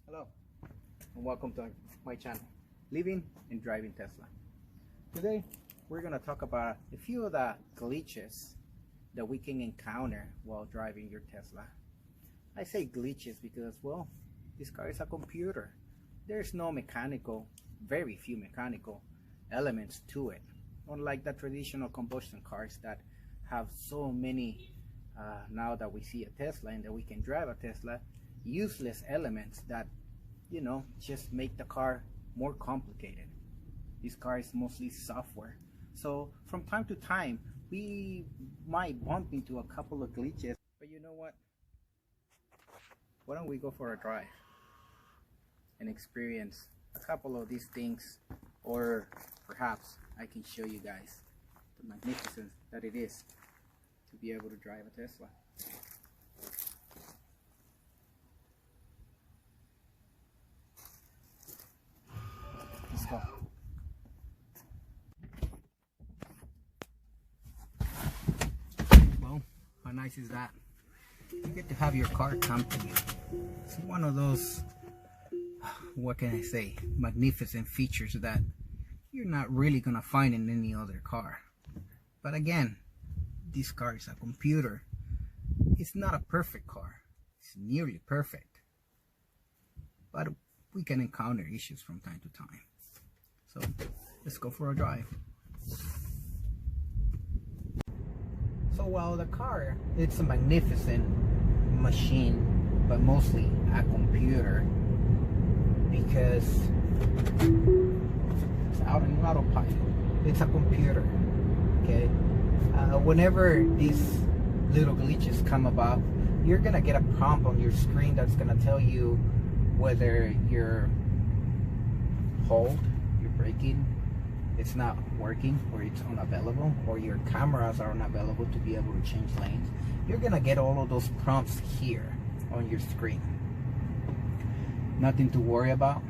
Hello and welcome to my channel, Living and Driving Tesla. Today we're going to talk about a few of the glitches that we can encounter while driving your Tesla. I say glitches because, well, this car is a computer. There's no mechanical, very few mechanical elements to it, unlike the traditional combustion cars that have so many now that we see a Tesla and that we can drive a Tesla, useless elements that, you know, just make the car more complicated. This car is mostly software, so from time to time we might bump into a couple of glitches, but you know what, why don't we go for a drive and experience a couple of these things, or perhaps I can show you guys the magnificence that it is to be able to drive a Tesla. Let's go. Well, how nice is that? You get to have your car come to you. It's one of those, what can I say, magnificent features that you're not really gonna find in any other car. But again, this car is a computer. It's not a perfect car. It's nearly perfect. But we can encounter issues from time to time. So let's go for a drive. So while the car, it's a magnificent machine, but mostly a computer, because it's out in autopilot. It's a computer, okay? Whenever these little glitches come about, you're gonna get a prompt on your screen that's gonna tell you whether your hold, your braking, it's not working, or it's unavailable, or your cameras are unavailable to be able to change lanes. You're gonna get all of those prompts here on your screen. Nothing to worry about.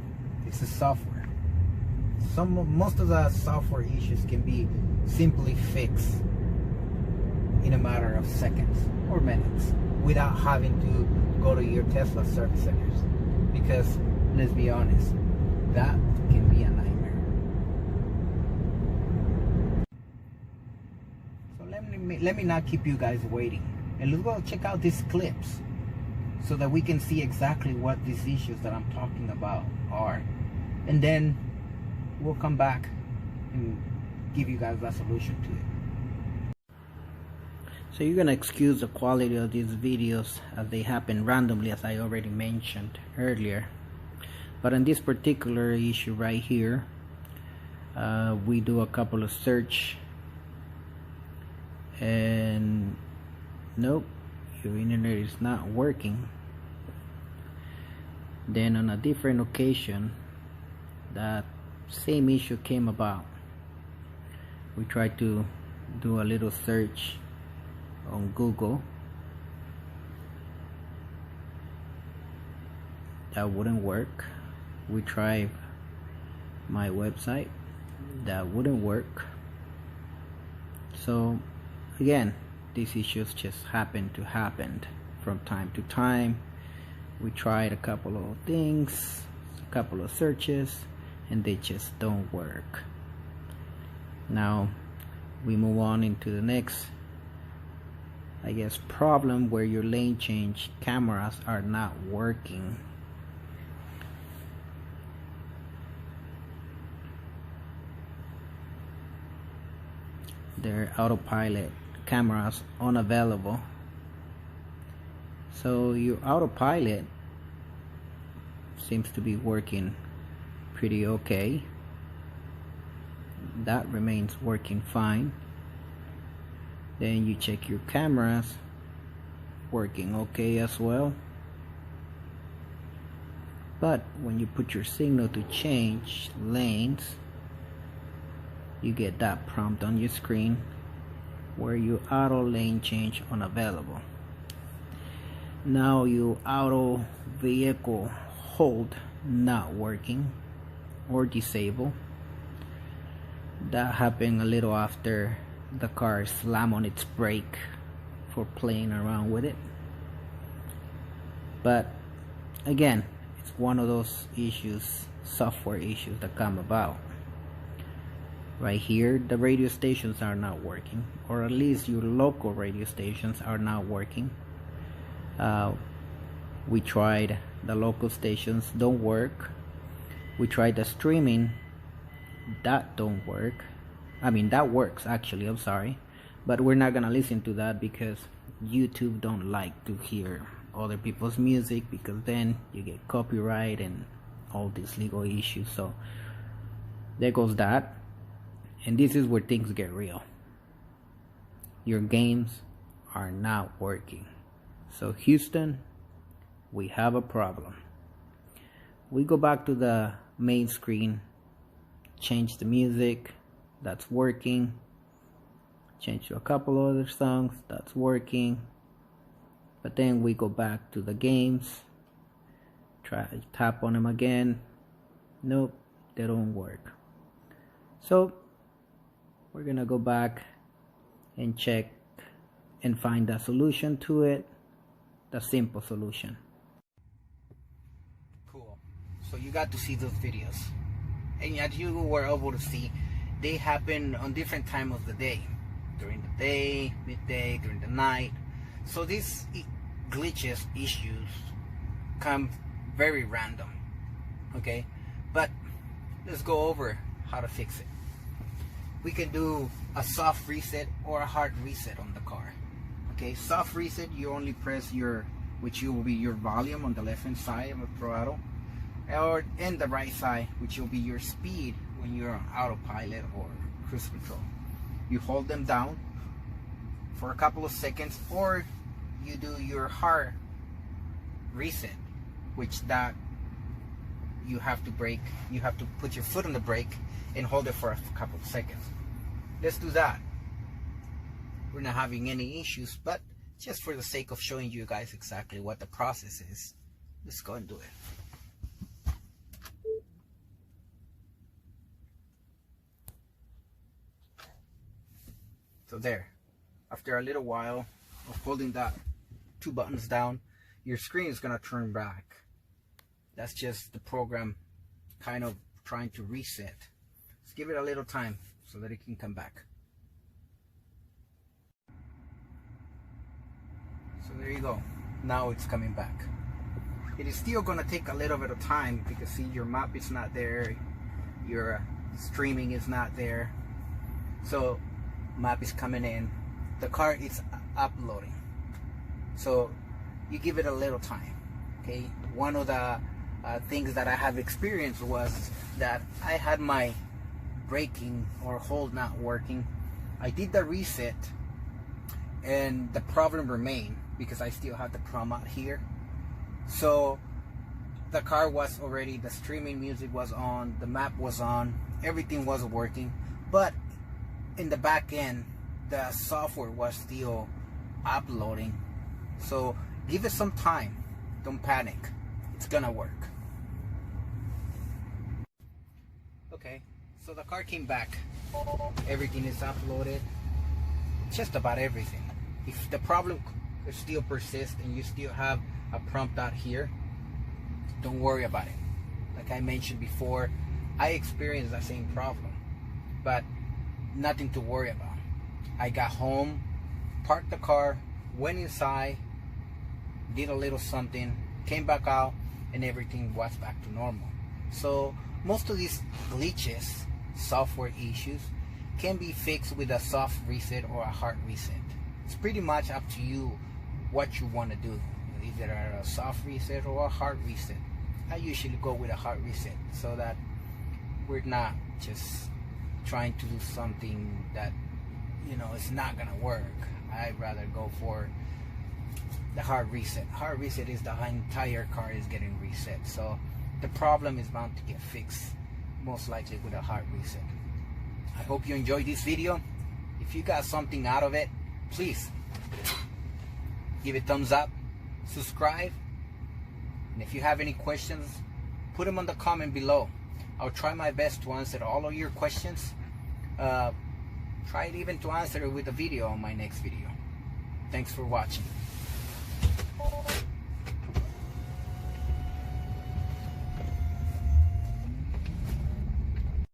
It's the software. Most of the software issues can be simply fixed in a matter of seconds or minutes without having to go to your Tesla service centers, because let's be honest, that can be a nightmare. So let me not keep you guys waiting, and let's go check out these clips so that we can see exactly what these issues that I'm talking about are, and then we'll come back and give you guys a solution to it. So you're gonna excuse the quality of these videos as they happen randomly, as I already mentioned earlier. But on this particular issue right here, we do a couple of search, and nope, your internet is not working. Then on a different occasion, that same issue came about. We tried to do a little search on Google. That wouldn't work. We tried my website. That wouldn't work. So again, these issues just happen from time to time. We tried a couple of things, a couple of searches, and they just don't work. Now we move on into the next, I guess, problem, where your lane change cameras are not working. Their autopilot cameras unavailable. So your autopilot seems to be working pretty okay. That remains working fine. Then you check your cameras, working okay as well. But when you put your signal to change lanes, you get that prompt on your screen where you auto lane change unavailable. Now your auto vehicle hold not working or disabled. That happened a little after the car slammed on its brake for playing around with it. But again, It's one of those issues, software issues that come about. Right here, the radio stations are not working, or at least your local radio stations are not working. We tried the local stations, don't work. We tried the streaming, that don't work. I mean, that works actually, I'm sorry, but we're not gonna listen to that because YouTube don't like to hear other people's music, because then you get copyright and all these legal issues. So there goes that. And this is where things get real. Your games are not working. So Houston, we have a problem. We go back to the main screen, change the music, that's working. Change to a couple other songs, that's working. But then we go back to the games, tap on them again. Nope, they don't work. So we're gonna go back and check and find a solution to it, the simple solution. Cool. So you got to see those videos, and as you were able to see, they happen on different time of the day, during the day, midday, during the night. So these glitches, issues come very random, okay? But let's go over how to fix it. We can do a soft reset or a hard reset on the car. Okay, soft reset, you only press which will be your volume on the left hand side of the throttle, or in the right side, which will be your speed when you're on autopilot or cruise control. You hold them down for a couple of seconds, or you do your hard reset, which that you have to brake, you have to put your foot on the brake and hold it for a couple of seconds. Let's do that. We're not having any issues, but just for the sake of showing you guys exactly what the process is, let's go and do it. So there, after a little while of holding that two buttons down, your screen is gonna turn back. That's just the program kind of trying to reset. Let's give it a little time so that it can come back. So there you go. Now it's coming back. It is still gonna take a little bit of time because see, your map is not there, your streaming is not there. So map is coming in, the car is uploading. So you give it a little time. Okay, one of the things that I have experienced was that I had my braking or hold not working. I did the reset and the problem remained because I still had the prom out here. So the car was already, the streaming music was on, the map was on, everything was working, but in the back end the software was still uploading. So give it some time, don't panic, it's gonna work. Okay, so the car came back, everything is uploaded, just about everything. If the problem still persists and you still have a prompt out here, don't worry about it. Like I mentioned before, I experienced the same problem, but nothing to worry about. I got home, parked the car, went inside, did a little something, came back out, and everything was back to normal. So most of these glitches, software issues, can be fixed with a soft reset or a hard reset. It's pretty much up to you what you want to do, either a soft reset or a hard reset. I usually go with a hard reset so that we're not just trying to do something that, you know, it's not gonna work. I'd rather go for the hard reset. Hard reset is the entire car is getting reset, so the problem is bound to get fixed most likely with a hard reset. I hope you enjoyed this video. If you got something out of it, please give it a thumbs up, subscribe, and if you have any questions, put them on the comment below. I'll try my best to answer all of your questions. Try even to answer it with a video on my next video. Thanks for watching.